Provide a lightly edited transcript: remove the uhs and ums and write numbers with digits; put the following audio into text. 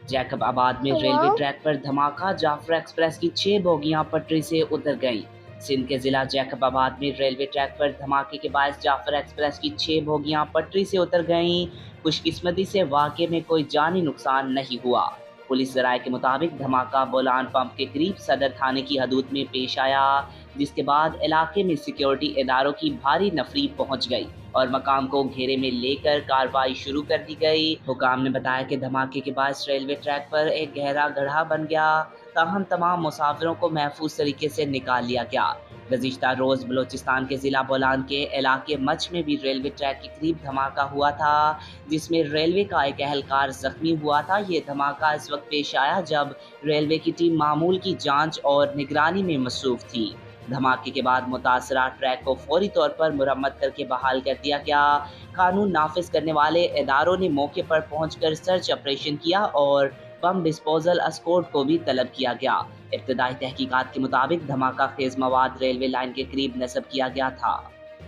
Jacob आबाद में railway track पर धमाका, जाफर एक्सप्रेस की 6 बोगियां पटरी से उतर गईं। सिंध के जिला जैकब आबाद में रेलवे ट्रैक पर धमाके के बाद जाफर एक्सप्रेस की 6 बोगियां पटरी से उतर गईं। खुशकिस्मती से वाकये में कोई जानी नुकसान नहीं हुआ। पुलिस जराये के मुताबिक धमाका बोलान पंप के करीब सदर थाने की हदूद में पेश आया, जिसके बाद इलाके में सिक्योरिटी इदारों की भारी नफरी पहुंच गई और मकाम को घेरे में लेकर कार्रवाई शुरू कर दी गई। हुकाम ने बताया कि धमाके के बाद रेलवे ट्रैक पर एक गहरा गड्ढा बन गया, ताहम तमाम मुसाफिरों को महफूज तरीके से निकाल लिया गया। गुज़िश्ता रोज बलोचिस्तान के जिला बोलान के इलाके मच में भी रेलवे ट्रैक के करीब धमाका हुआ था, जिसमें रेलवे का एक अहलकार जख्मी हुआ था। ये धमाका इस वक्त पेश आया जब रेलवे की टीम मामूल की जांच और निगरानी में मसरूफ थी। धमाके के बाद मुतासरा ट्रैक को फौरी तौर पर मुरम्मत करके बहाल कर दिया गया। कानून नाफिज करने वाले इदारों ने मौके पर पहुंचकर सर्च ऑपरेशन किया और बम डिस्पोजल एस्कॉर्ट को भी तलब किया गया। इब्तदाई तहकीकात के मुताबिक धमाका खेज मवाद रेलवे लाइन के करीब नस्ब किया गया था।